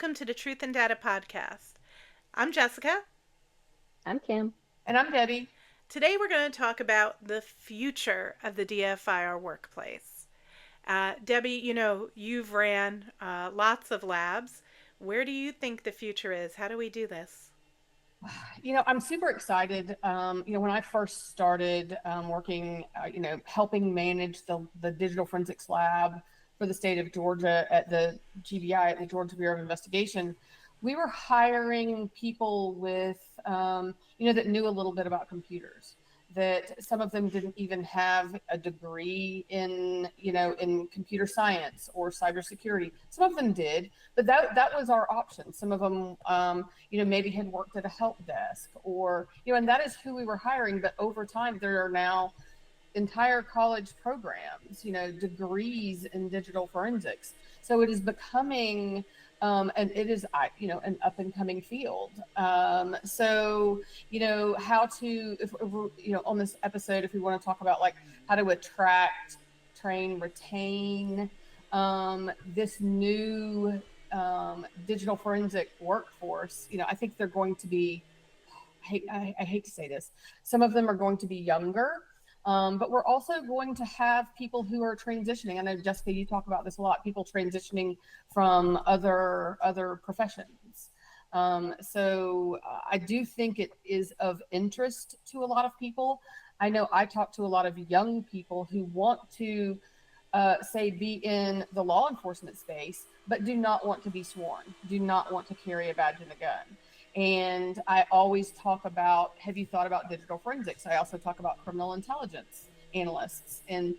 welcome to the Truth and Data podcast. I'm Jessica. I'm Kim. And I'm Debbie. Today we're going to talk about the future of the DFIR workplace. Debbie, you've ran lots of labs. Where do you think the future is? How do we do this? I'm super excited. When I first started working, helping manage the digital forensics lab for the state of Georgia at the GBI, at the Georgia Bureau of Investigation, we were hiring people with, that knew a little bit about computers. That some of them didn't even have a degree in computer science or cybersecurity. Some of them did, but that was our option. Some of them, maybe had worked at a help desk or, and that is who we were hiring. But over time, there are now entire college programs, degrees in digital forensics. So it is becoming and it is, an up and coming field. So, how to, if on this episode, if we want to talk about like how to attract, train, retain this new digital forensic workforce, I think they're going to be, I hate to say this, some of them are going to be younger. But we're also going to have people who are transitioning. I know, Jessica, you talk about this a lot, people transitioning from other professions. So I do think it is of interest to a lot of people. I know I talk to a lot of young people who want to, be in the law enforcement space, but do not want to be sworn, do not want to carry a badge and a gun. And I always talk about, have you thought about digital forensics? I also talk about criminal intelligence analysts. And,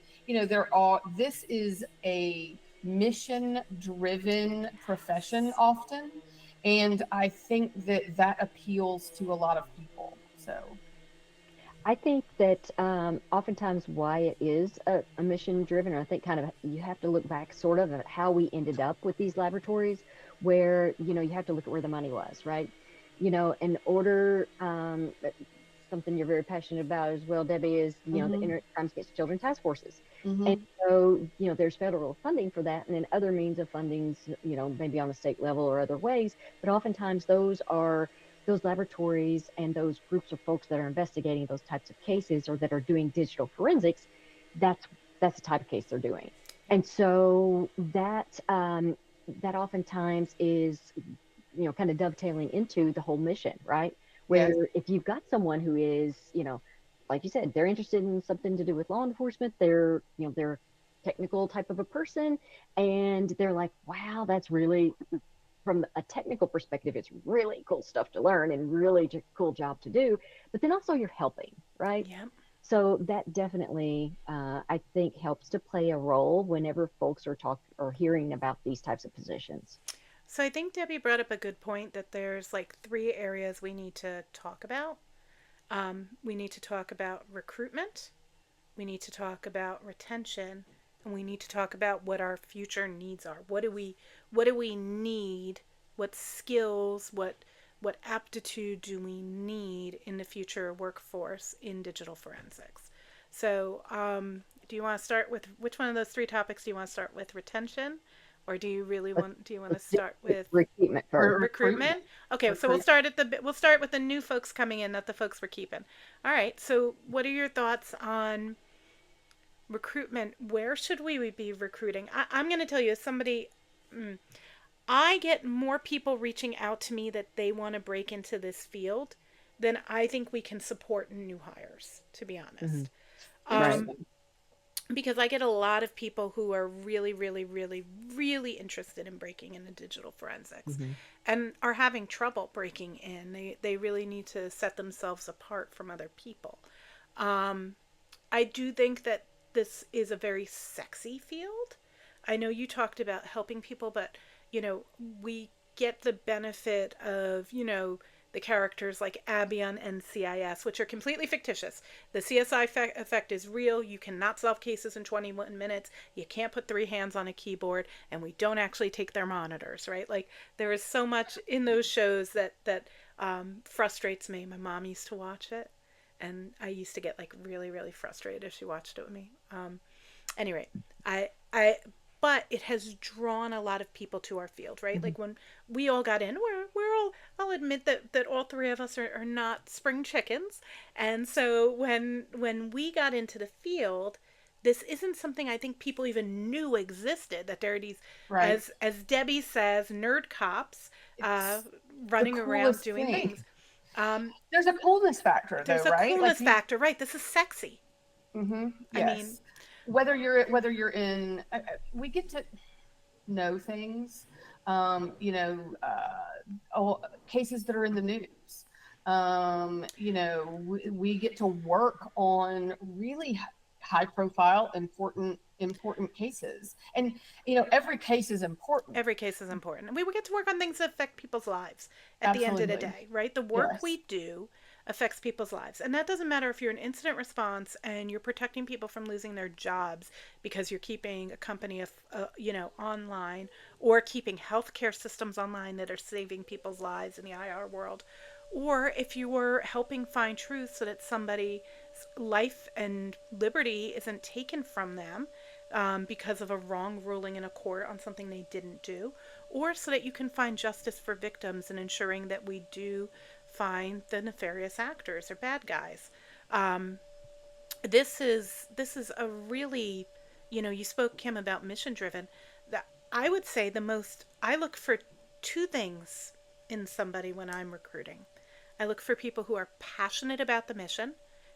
this is a mission-driven profession often. And I think that appeals to a lot of people. So I think that oftentimes why it is a mission driven, or I think kind of you have to look back sort of at how we ended up with these laboratories where, you have to look at where the money was, right? In order, something you're very passionate about as well, Debbie, is, the Internet Crimes Against Children Task Forces. And so, there's federal funding for that, and then other means of fundings, maybe on the state level or other ways. But oftentimes those laboratories and those groups of folks that are investigating those types of cases or that are doing digital forensics, that's the type of case they're doing. And so that oftentimes is, kind of dovetailing into the whole mission, right? Where yes. If you've got someone who is, like you said, they're interested in something to do with law enforcement, they're a technical type of a person, and they're like, wow, that's really, from a technical perspective, it's really cool stuff to learn and really cool job to do. But then also you're helping, right? Yeah. So that definitely, I think, helps to play a role whenever folks are hearing about these types of positions. So I think Debbie brought up a good point that there's like 3 areas we need to talk about. We need to talk about recruitment, we need to talk about retention, and we need to talk about what our future needs are. What do we need? What skills, what aptitude do we need in the future workforce in digital forensics? So, do you want to start with which one of those 3 topics do you want to start with? Retention, or do you want to start with recruitment first? Recruitment? Okay, so we'll start with the new folks coming in, not the folks we're keeping. All right. So, what are your thoughts on recruitment? Where should we be recruiting? I'm going to tell you, as somebody, I get more people reaching out to me that they want to break into this field than I think we can support new hires, to be honest. Right. Because I get a lot of people who are really, really, really, really interested in breaking into digital forensics and are having trouble breaking in. They really need to set themselves apart from other people. I do think that this is a very sexy field. I know you talked about helping people, but, we get the benefit of, the characters like Abby on NCIS, which are completely fictitious. The CSI effect is real. You cannot solve cases in 21 minutes. You can't put 3 hands on a keyboard, and we don't actually take their monitors, right? Like, there is so much in those shows that frustrates me. My mom used to watch it, and I used to get like really, really frustrated if she watched it with me. Anyway, but it has drawn a lot of people to our field, right? Mm-hmm. Like when we all got in, we're all, I'll admit that all three of us are not spring chickens. And so when we got into the field, this isn't something I think people even knew existed, that there are these, Right. as Debbie says, nerd cops uh, It's the running around coolest doing thing. things. Um, There's a coolness factor though, there's a right? Like coolness you, factor, right? This is sexy. I mean, yes. Whether you're in, we get to know things, you know, cases that are in the news. You know, we get to work on really high profile, important cases, and you know, every case is important. every case is important. And we get to work on things that affect people's lives at the end of the Absolutely, day, right? The work yes. we do affects people's lives. And that doesn't matter if you're an incident response and you're protecting people from losing their jobs because you're keeping a company of, online, or keeping healthcare systems online that are saving people's lives in the IR world, or if you were helping find truth so that somebody's life and liberty isn't taken from them because of a wrong ruling in a court on something they didn't do, or so that you can find justice for victims and ensuring that we do find the nefarious actors or bad guys. Um, this is a really, you spoke, Kim, about mission driven. That I would say the most I look for two things in somebody when I'm recruiting. I look for people who are passionate about the mission,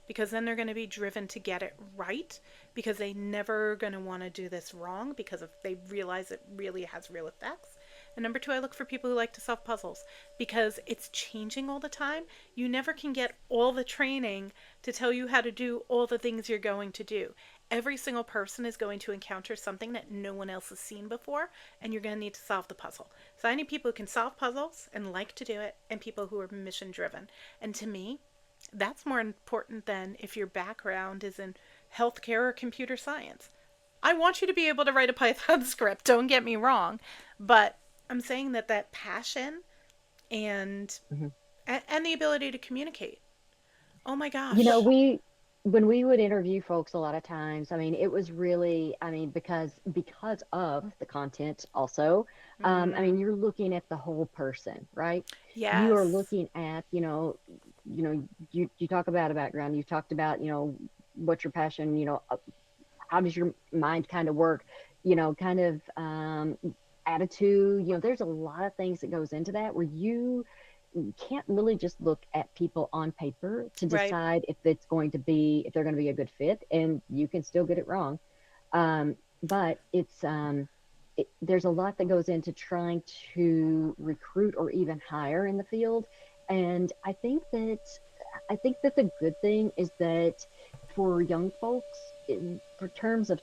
because then they're going to be driven to get it right, because they never going to want to do this wrong, because if they realize it really has real effects. And number two, I look for people who like to solve puzzles, because it's changing all the time. You never can get all the training to tell you how to do all the things you're going to do. Every single person is going to encounter something that no one else has seen before, and you're going to need to solve the puzzle. So I need people who can solve puzzles and like to do it, and people who are mission driven. And to me, that's more important than if your background is in healthcare or computer science. I want you to be able to write a Python script, don't get me wrong, but I'm saying that passion and Mm-hmm. and the ability to communicate. Oh my You know, gosh. when we would interview folks a lot of times, I mean, it was really, I mean, because of the content also, I Mm, mean, you're looking at the whole person, right? You are yes. looking at, you talk about a background, you talked about, what's your passion, how does your mind kind of work, kind of attitude, there's a lot of things that goes into that where you can't really just look at people on paper to Right. decide if they're going to be a good fit, and you can still get it wrong. But there's a lot that goes into trying to recruit or even hire in the field. And I think that the good thing is that for young folks, for terms of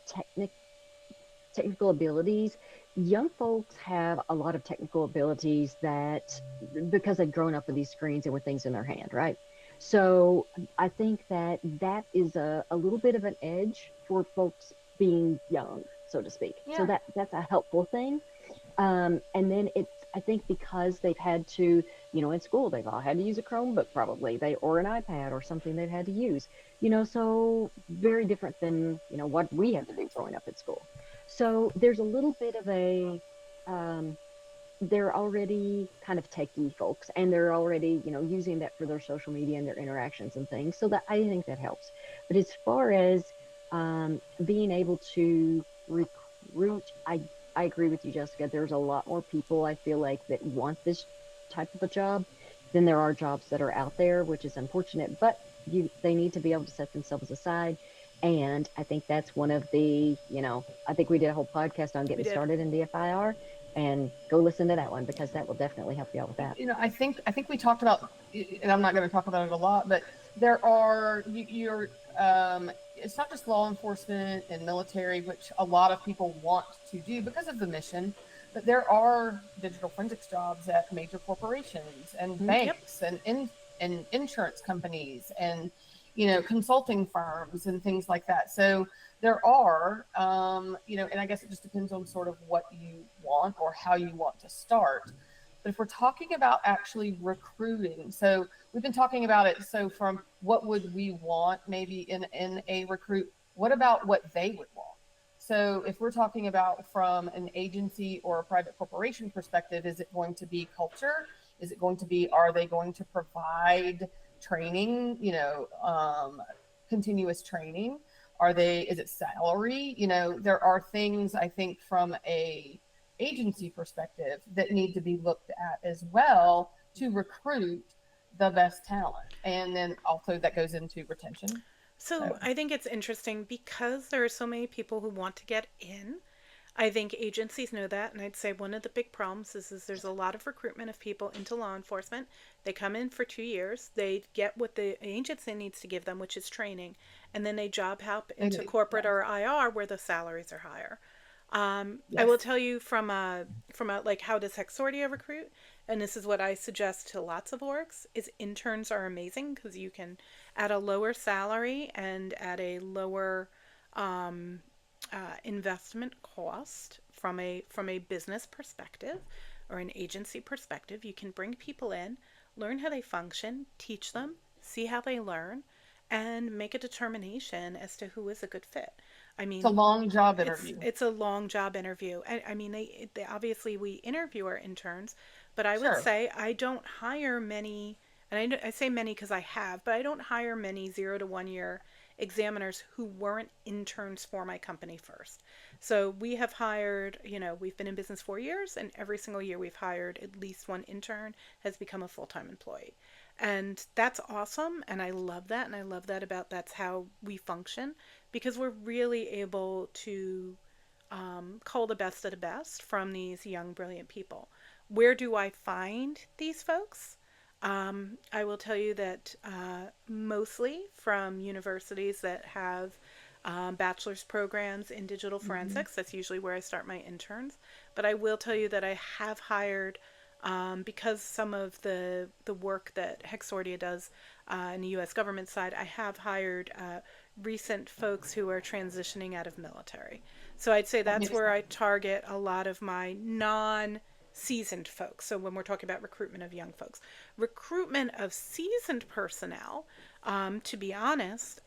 technical abilities, young folks have a lot of technical abilities that because they've grown up with these screens and with things in their hand, right? So I think that is a little bit of an edge for folks being young, so to speak. So Yeah. that's a helpful thing. And then I think because they've had to, in school, they've all had to use a Chromebook probably, or an iPad or something they've had to use, so very different than, what we had to do growing up at school. So there's a little bit of um, they're already kind of techie folks, and they're already, using that for their social media and their interactions and things. So that I think that helps. But as far as being able to recruit, I agree with you, Jessica. There's a lot more people I feel like that want this type of a job than there are jobs that are out there, which is unfortunate. But they need to be able to set themselves aside. And I think that's one of I think we did a whole podcast on We getting did. started in DFIR, and go listen to that one because that will definitely help you out with that. You know, I think we talked about, and I'm not going to talk about it a lot, but there are you're it's not just law enforcement and military, which a lot of people want to do because of the mission, but there are digital forensics jobs at major corporations and Yep. banks and insurance companies and consulting firms and things like that. So there are, and I guess it just depends on sort of what you want or how you want to start. But if we're talking about actually recruiting, so we've been talking about it. So from what would we want maybe in a recruit, what about what they would want? So if we're talking about from an agency or a private corporation perspective, is it going to be culture? Is it going to be, are they going to provide training, continuous training? Is it salary? There are things I think from a agency perspective that need to be looked at as well to recruit the best talent. And then also that goes into retention. So So I think it's interesting because there are so many people who want to get in. I think agencies know that, and I'd say one of the big problems is there's a lot of recruitment of people into law enforcement. They come in for 2 years, they get what the agency needs to give them, which is training, and then they job hop into corporate yes, or IR where the salaries are higher. I yes. will tell you from a like how does Hexordia recruit, and this is what I suggest to lots of orgs is interns are amazing because you can at a lower salary and at a lower um, investment cost from a business perspective or an agency perspective. You can bring people in, learn how they function, teach them, see how they learn, and make a determination as to who is a good fit. I It's a mean, long job it's interview. it's a long job interview. I mean, they obviously we interview our interns, but I would Sure. say I don't hire many, and I say many because I have, but I don't hire many 0 to 1 year examiners who weren't interns for my company first. So we have hired, we've been in business 4 years, and every single year we've hired at least one intern has become a full-time employee. And that's awesome, and I love that, and I love that about that's how we function because we're really able to cull the best of the best from these young, brilliant people. Where do I find these folks? I will tell you that mostly from universities that have bachelor's programs in digital Hmm. forensics. That's usually where I start my interns. But I will tell you that I have hired, because some of the work that Hexordia does in the U.S. government side, I have hired recent folks who are transitioning out of military. So I'd say That that's makes where I sense. target a lot of my non seasoned folks. So when we're talking about recruitment of young folks, recruitment of seasoned personnel, to be honest,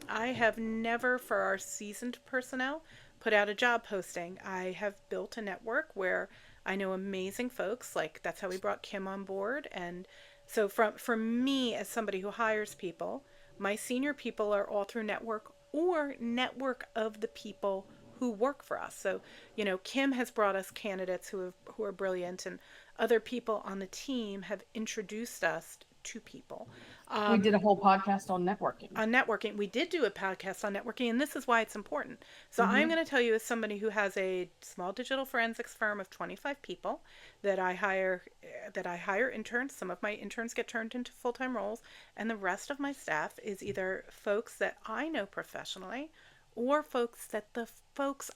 I have never for our seasoned personnel put out a job posting. I have built a network where I know amazing folks. Like that's how we brought Kim on board. And so for me as somebody who hires people, my senior people are all through network or network of the people who work for us. So, Kim has brought us candidates who are brilliant, and other people on the team have introduced us to people. We Um, did a whole podcast on networking. on networking, we did do a podcast on networking, and this is why it's important. So I'm Hmm. going to tell you, as somebody who has a small digital forensics firm of 25 people, that I hire interns. Some of my interns get turned into full-time roles, and the rest of my staff is either folks that I know professionally or folks that the folks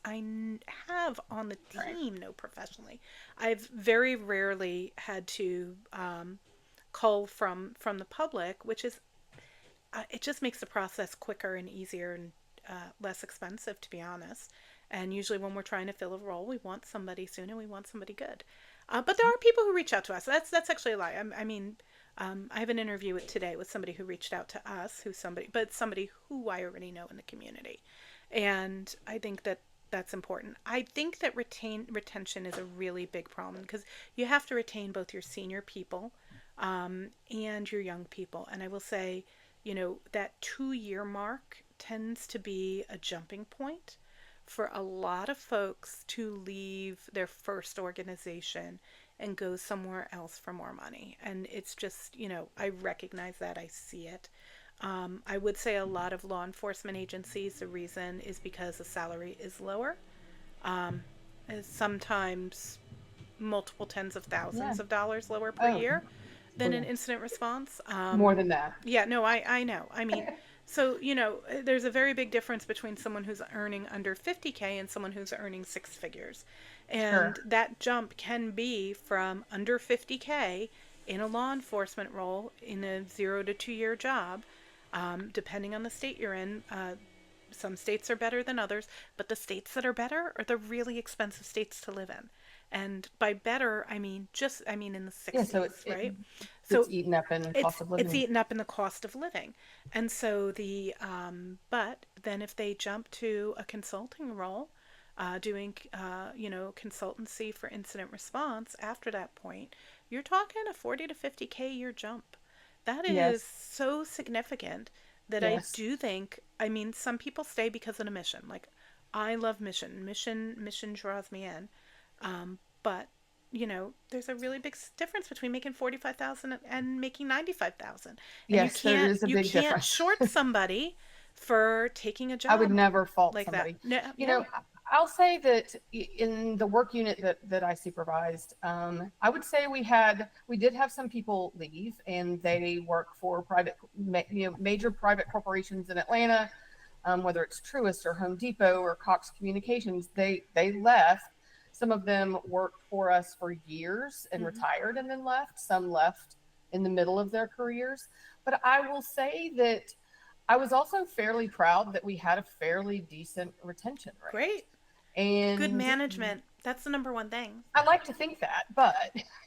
have on the Right. team know professionally. I've very rarely had to cull from the public, which is it just makes the process quicker and easier and less expensive, to be honest. And usually, when we're trying to fill a role, we want somebody soon and we want somebody good. But there are people who reach out to us. That's actually a lie. I have an interview today with somebody who reached out to us, but somebody who I already know in the community, and I think that that's important. I think that retention is a really big problem because you have to retain both your senior people and your young people. And I will say, that 2 year mark tends to be a jumping point for a lot of folks to leave their first organization and go somewhere else for more money. And it's just, I recognize that, I see it. I would say a lot of law enforcement agencies, the reason is because the salary is lower. Um, Sometimes multiple tens of Yeah. thousands of dollars lower per Oh, year Oh than yeah. an incident response. more than that. Yeah, no, I know. I mean, so, there's a very big difference between someone who's earning under 50K and someone who's earning six figures. Sure. And that jump can be from under 50K in a law enforcement role in a 0 to 2 year job, depending on the state you're in. Some states are better than others, but the states that are better are the really expensive states to live in. And by better, I mean in the Yeah, so 60s, right? it's So eaten up in cost of it's living. eaten up in the cost of living. And so but then if they jump to a consulting role, doing consultancy for incident response after that point, you're talking a 40 to 50K year jump. That is Yes, so significant that I yes. do think, some people stay because of the mission. Like, I love mission draws me in. But there's a really big difference between making 45,000 and making 95,000, and Yes, there is a you big can't difference. short somebody for taking a I would job never fault like that. somebody. No, You no. know, I'll say that in the work unit that I supervised, I would say we did have some people leave, and they work for major private corporations in Atlanta, whether it's Truist or Home Depot or Cox Communications. They left. Some of them worked for us for years and Mm-hmm. retired and then left. Some left in the middle of their careers. But I will say that I was also fairly proud that we had a fairly decent retention rate. Great. Good And management. That's the number one thing. I like to think that, but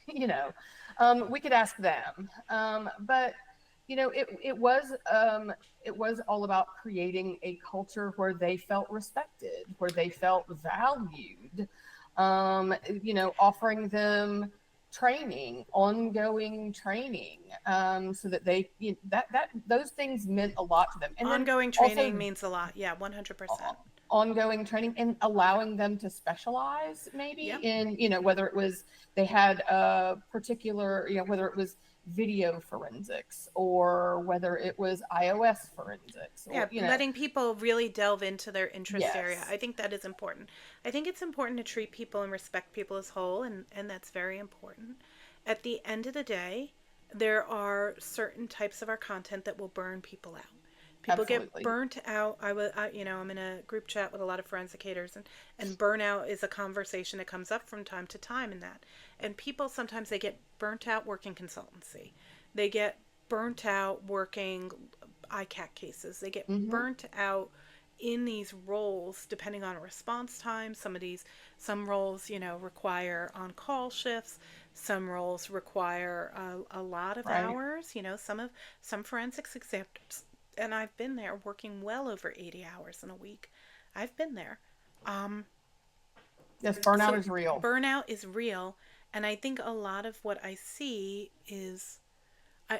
you know, we could ask them. But it was all about creating a culture where they felt respected, where they felt valued. Offering them training, ongoing training, so that that those things meant a lot to them. And then Ongoing also training means a lot. Yeah, 100%. ongoing training and allowing them to specialize maybe Yep. in, whether it was they had a particular, whether it was video forensics or whether it was iOS forensics Yeah, or, letting people really delve into their interest area. yes, I think that is important. I think it's important to treat people and respect people as whole, and that's very important. At the end of the day, there are certain types of our content that will burn people out. People get absolutely. burnt out. I'm in a group chat with a lot of forensicators, and burnout is a conversation that comes up from time to time in that. And people sometimes they get burnt out working consultancy. They get burnt out working ICAC cases. They get Hmm. burnt out in these roles depending on response time. Some roles, require on call shifts. Some roles require a lot of Right. hours. Some forensics examiners, and I've been there working well over 80 hours in a week. I've been there. Um, Yes, burnout so is real. burnout is real, and I think a lot of what I see is,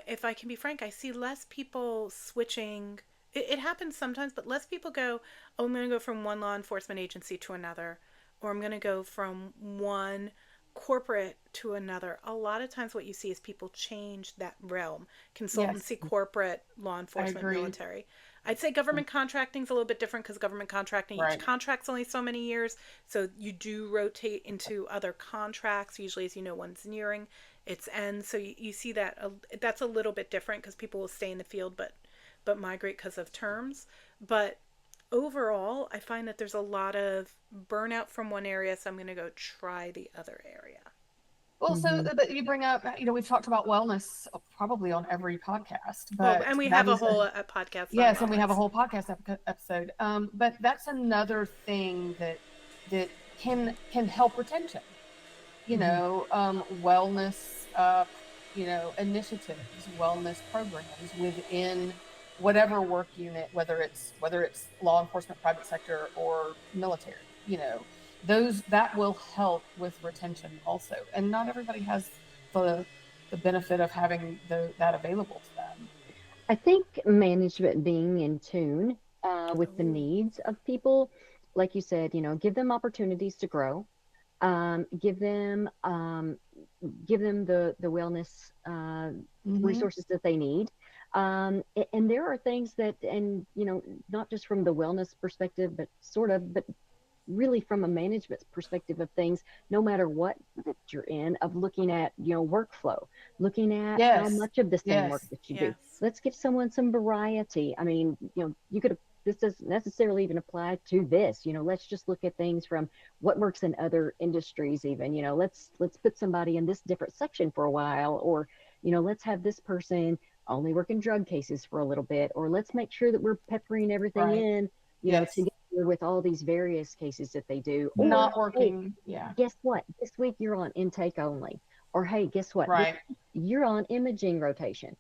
if I can be frank, I see less people switching. It happens sometimes, but less people go, oh, I'm going to go from one law enforcement agency to another, or I'm going to go from one corporate to another. A lot of times, what you see is people change that realm: Yes, consultancy, corporate, law I enforcement, agree. military. I'd say government contracting is a little bit different because government contracting, each Right. contract's only so many years, so you do rotate into other contracts. Usually, as you know, one's nearing its end, so you see that that's a little bit different because people will stay in the field, but migrate because of terms. But overall, I find that there's a lot of burnout from one area, so I'm going to go try the other area. Well, so Hmm. but you bring up, we've talked about wellness probably on every podcast, Well, but and we that have a is whole podcast on yes, and we have a wellness. whole podcast episode. But that's another thing that can help retention. Hmm. Wellness, initiatives, wellness programs within whatever work unit, whether it's law enforcement, private sector, or military. You know, those that will help with retention also, and not everybody has the the benefit of having that available to them. I think management being in tune with the Ooh. needs of people, like you said, give them opportunities to grow, um, give them um, give them the wellness Mm-hmm. resources that they need. And there are things that, and not just from the wellness perspective, but sort of, but really from a management perspective of things, no matter what that you're in, of looking at, workflow, looking at how Yes. much of the same work Yes. that you do. Yes. Let's give someone some variety. I mean, you could, this doesn't necessarily even apply to this. Let's just look at things from what works in other industries even. Let's put somebody in this different section for a while, or let's have this person only work in drug cases for a little bit, or let's make sure that we're peppering everything Right. in Yes. together with all these various cases that they do. Or, Not hey, working. Yeah. guess what? This week you're on intake only. Or, hey, guess what? This Right. week you're on imaging rotation.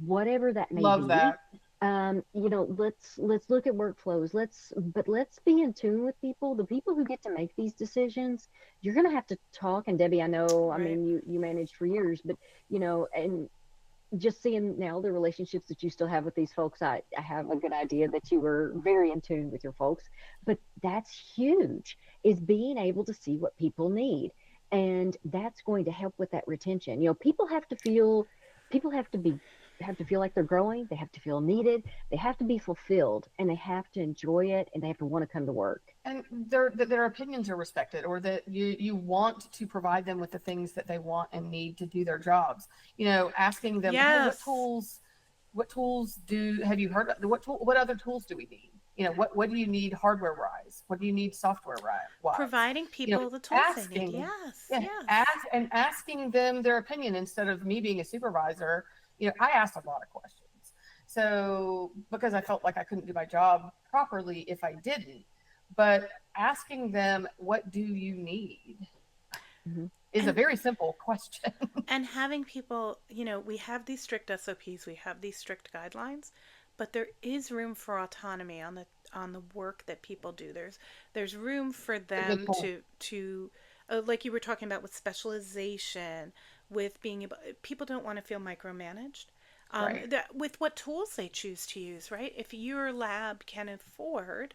Whatever that may Love be. that. Let's look at workflows. Let's be in tune with people. The people who get to make these decisions, you're going to have to talk. And Debbie, I know, I Right. mean, you managed for years, but and just seeing now the relationships that you still have with these folks, I have a good idea that you were very in tune with your folks. But that's huge, is being able to see what people need. And that's going to help with that retention. People have to feel like they're growing, they have to feel needed, they have to be fulfilled, and they have to enjoy it, and they have to want to come to work. And their opinions are respected, or that you want to provide them with the things that they want and need to do their jobs. Asking them, hey, Yes. what tools have you heard of? What other tools do we need? What do you need hardware wise? What do you need software wise? Providing people the tools they need. Asking, Yes. yeah, Yes. asking them their opinion instead of me being a supervisor. I asked a lot of questions. So because I felt like I couldn't do my job properly if I didn't, but asking them, what do you need? Mm-hmm. Is a And very simple question. and having people, we have these strict SOPs, we have these strict guidelines, but there is room for autonomy on the work that people do. There's room for A good them point. to like you were talking about with specialization, with being able, people don't want to feel micromanaged. Right. With what tools they choose to use, right? If your lab can afford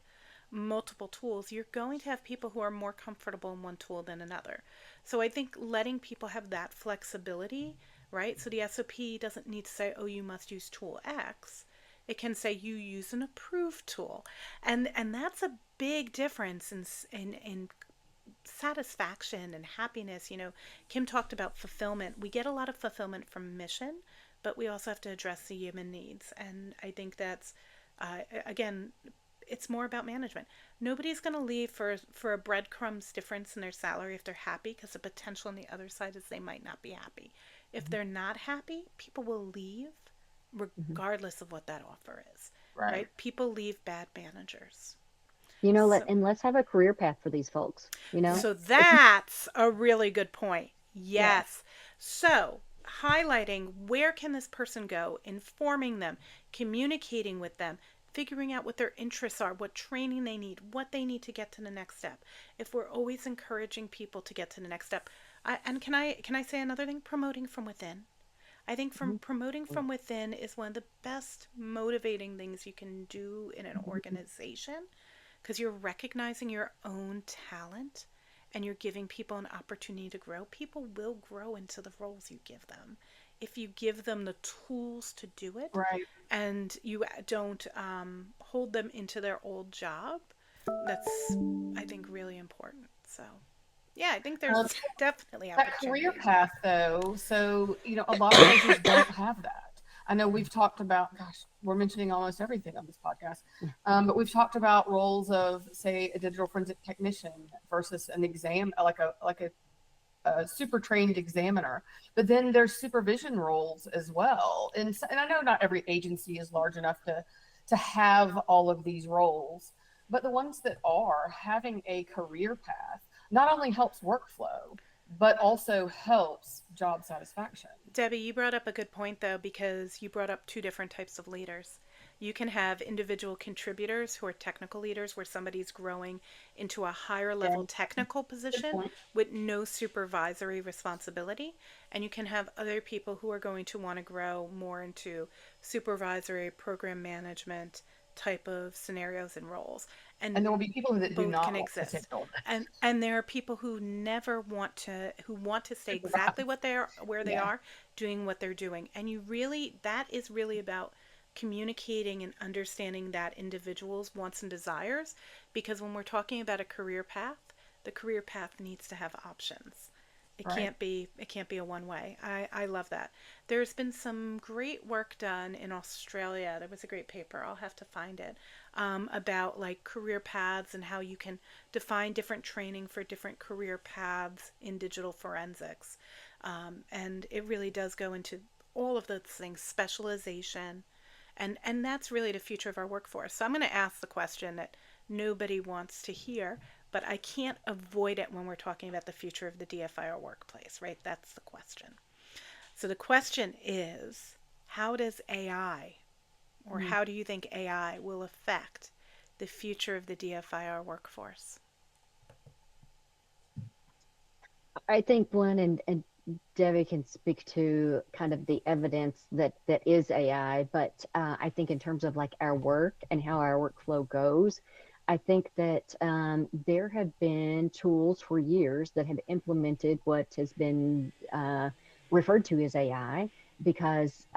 multiple tools, you're going to have people who are more comfortable in one tool than another. So I think letting people have that flexibility, right? So the SOP doesn't need to say, oh, you must use tool X. It can say you use an approved tool. And that's a big difference in satisfaction and happiness. Kim talked about fulfillment. We get a lot of fulfillment from mission, but we also have to address the human needs. And I think that's, again, it's more about management. Nobody's going to leave for a breadcrumbs difference in their salary if they're happy, because the potential on the other side is they might not be happy. If they're not happy, people will leave Mm-hmm. regardless of what that offer is, Right. right? People leave bad managers. Let So, and let's have a career path for these folks. so If you, that's a really good point. Yes. Yes. So, highlighting where can this person go, informing them, communicating with them, figuring out what their interests are, what training they need, what they need to get to the next step. If we're always encouraging people to get to the next step, and can I say another thing? Promoting from within. I think from promoting from within is one of the best motivating things you can do in an organization, because you're recognizing your own talent and you're giving people an opportunity to grow. People will grow into the roles you give them if you give them the tools to do it, Right. and you don't hold them into their old job. That's, I think, really important. So, yeah, I think Um, there's definitely that career opportunity. path, though. So, a lot of places don't have that. I know we've talked about, gosh, we're mentioning almost everything on this podcast, but we've talked about roles of, say, a digital forensic technician versus an exam, like a super trained examiner. But then there's supervision roles as well, and I know not every agency is large enough to have all of these roles, but the ones that are, having a career path not only helps workflow but also helps job satisfaction. Debbie, you brought up a good point, though, because you brought up two different types of leaders. You can have individual contributors who are technical leaders, where somebody's growing into a higher yeah, level technical good position point. with no supervisory responsibility. And you can have other people who are going to want to grow more into supervisory, program management type of scenarios and roles. And And there will be people that do both can not want to exist. take all this. And there are people who never want to, who want to stay exactly Supervise. what they are, where they Yeah. are, doing what they're doing. And that is really about communicating and understanding that individual's wants and desires, because when we're talking about a career path, the career path needs to have options. Right. It can't be a one way. I love that. There's been some great work done in Australia. There was a great paper. I'll have to find it, about like career paths and how you can define different training for different career paths in digital forensics. And it really does go into all of those things, specialization, and that's really the future of our workforce. So I'm going to ask the question that nobody wants to hear, but I can't avoid it when we're talking about the future of the DFIR workplace, right? That's the question. So the question is, how does AI, or Mm. how do you think AI will affect the future of the DFIR workforce? I think one, and Debbie can speak to kind of the evidence that is AI, but I think in terms of like our work and how our workflow goes, I think that there have been tools for years that have implemented what has been referred to as AI, because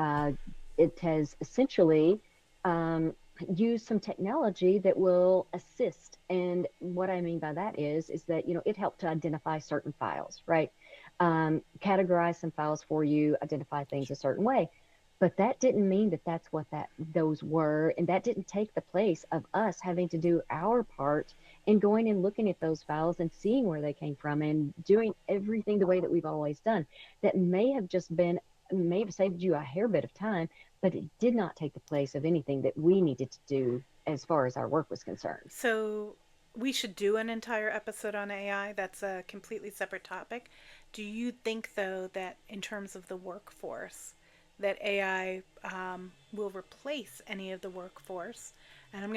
it has essentially um, used some technology that will assist. And what I mean by that is that, it helped to identify certain files, right? Categorize some files for you, identify things a certain way. But that didn't mean that that's what those were, and that didn't take the place of us having to do our part in going and looking at those files and seeing where they came from and doing everything the way that we've always done. That may have saved you a hair bit of time, but it did not take the place of anything that we needed to do as far as our work was concerned. So we should do an entire episode on AI. That's a completely separate topic. Do you think, though, that in terms of the workforce, that AI will replace any of the workforce? And I'm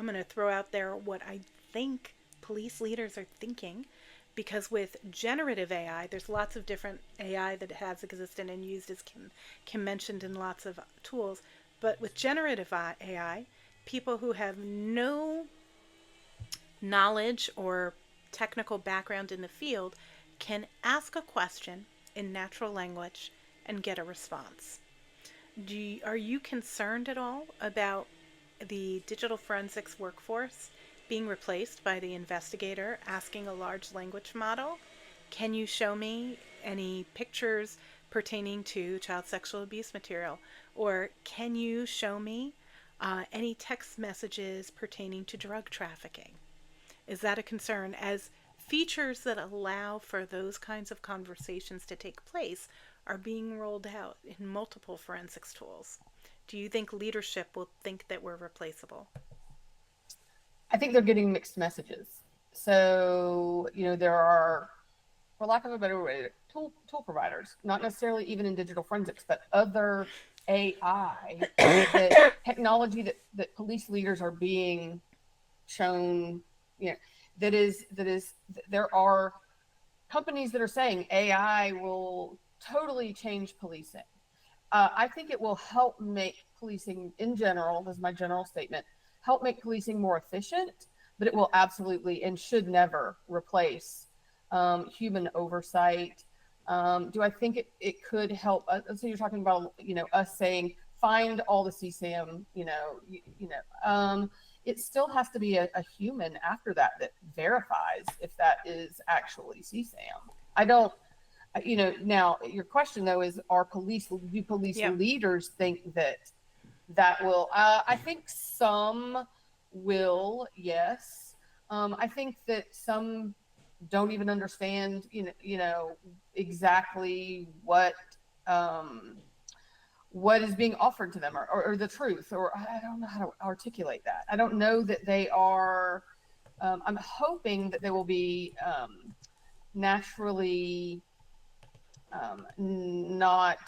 gonna throw out there what I think police leaders are thinking, because with generative AI, there's lots of different AI that has existed and used, as Kim mentioned, in lots of tools. But with generative AI, people who have no knowledge or technical background in the field can ask a question in natural language and get a response. Are you concerned at all about the digital forensics workforce being replaced by the investigator asking a large language model? Can you show me any pictures pertaining to child sexual abuse material? Or can you show me any text messages pertaining to drug trafficking? Is that a concern, as features that allow for those kinds of conversations to take place are being rolled out in multiple forensics tools? Do you think leadership will think that we're replaceable? I think they're getting mixed messages. So, there are, for lack of a better way, tool providers, not necessarily even in digital forensics, but other AI that technology that police leaders are being shown, that is there are companies that are saying AI will totally change policing. I think it will help make policing in general, this is my general statement, help make policing more efficient, but it will absolutely and should never replace human oversight. Do I think it could help? So you're talking about, us saying, find all the CSAM, it still has to be a human after that verifies if that is actually CSAM. I don't, now your question though is, do police Yeah. leaders think that will, I think some will, yes. I think that some don't even understand, exactly what is being offered to them, or the truth, or I don't know how to articulate that. I don't know that they are, I'm hoping that they will be naturally not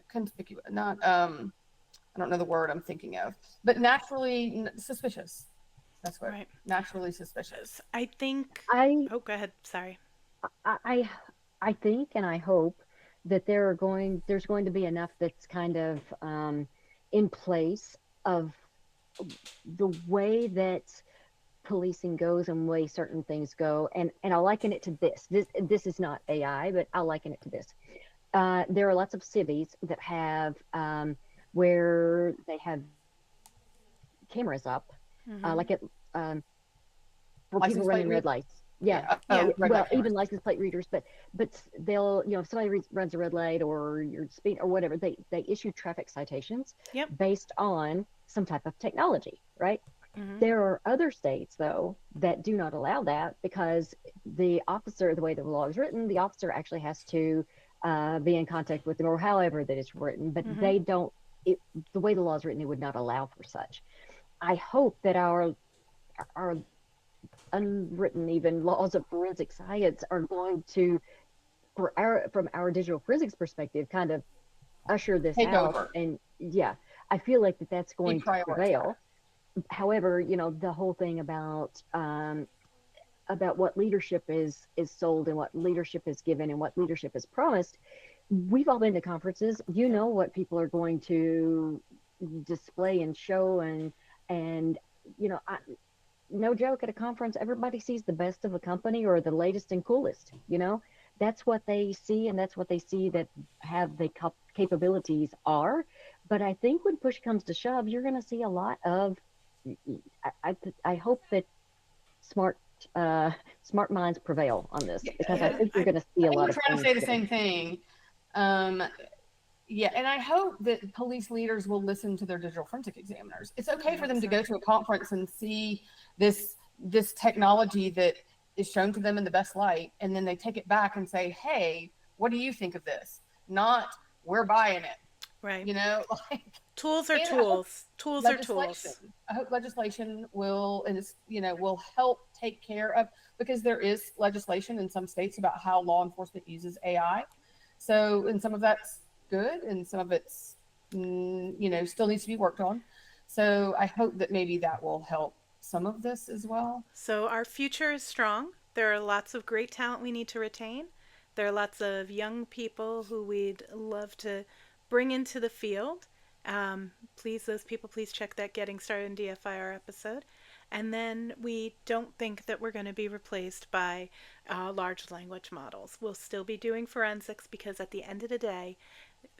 conspicuous, not, I don't know the word I'm thinking of, but naturally suspicious. That's what, Right. naturally suspicious. I think. I Oh, go ahead. Sorry. I I think and I hope that there's going to be enough that's kind of in place of the way that policing goes and way certain things go, and I'll liken it to this is not AI, but I'll liken it to this. There are lots of cities that have where they have cameras up, Mm-hmm. like at for people License plate running red lights. Yeah. Yeah. Yeah. Red Well, light cameras. even license plate readers, but they'll, if somebody runs a red light or you're speed or whatever, they issue traffic citations Yep. based on some type of technology, right? Mm-hmm. There are other states though that do not allow that, because the officer, the way the law is written, the officer actually has to be in contact with them, or however that it's written, but Mm-hmm. they don't. The way the law is written, it would not allow for such. I hope that our unwritten even laws of forensic science are going to, from our digital forensics perspective, kind of usher this Take out. over, And yeah, I feel like that's be going to prioritized. prevail. However, the whole thing about what leadership is sold and what leadership is given and what leadership is promised, we've all been to conferences. What people are going to display and show, and no joke, at a conference everybody sees the best of a company or the latest and coolest. That's what they see, and that's what they see that have the capabilities are. But I think when push comes to shove, you're going to see a lot of, I hope that smart smart minds prevail on this, because I Yeah, think you're going to see I a think lot we're of trying to things say the that, same thing. Um, yeah, and I hope that police leaders will listen to their digital forensic examiners. It's okay for them to go to a conference and see this technology that is shown to them in the best light, and then they take it back and say, "Hey, what do you think of this?" Not, "We're buying it." Right. Like, Tools are and I hope tools. Tools are legislation. tools. I hope legislation will, and it's, will help take care of, because there is legislation in some states about how law enforcement uses AI. So, and some of that's good, and some of it's, still needs to be worked on. So, I hope that maybe that will help some of this as well. So our future is strong. There are lots of great talent we need to retain. There are lots of young people who we'd love to bring into the field. Please, those people, please check that Getting Started in DFIR episode. And then we don't think that we're going to be replaced by large language models. We'll still be doing forensics, because at the end of the day,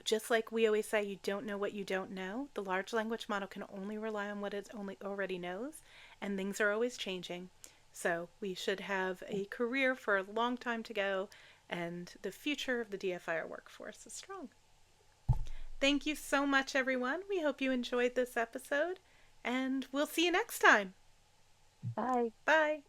just like we always say, you don't know what you don't know. The large language model can only rely on what it only already knows, and things are always changing. So we should have a career for a long time to go, and the future of the DFIR workforce is strong. Thank you so much, everyone. We hope you enjoyed this episode, and we'll see you next time. bye. Bye.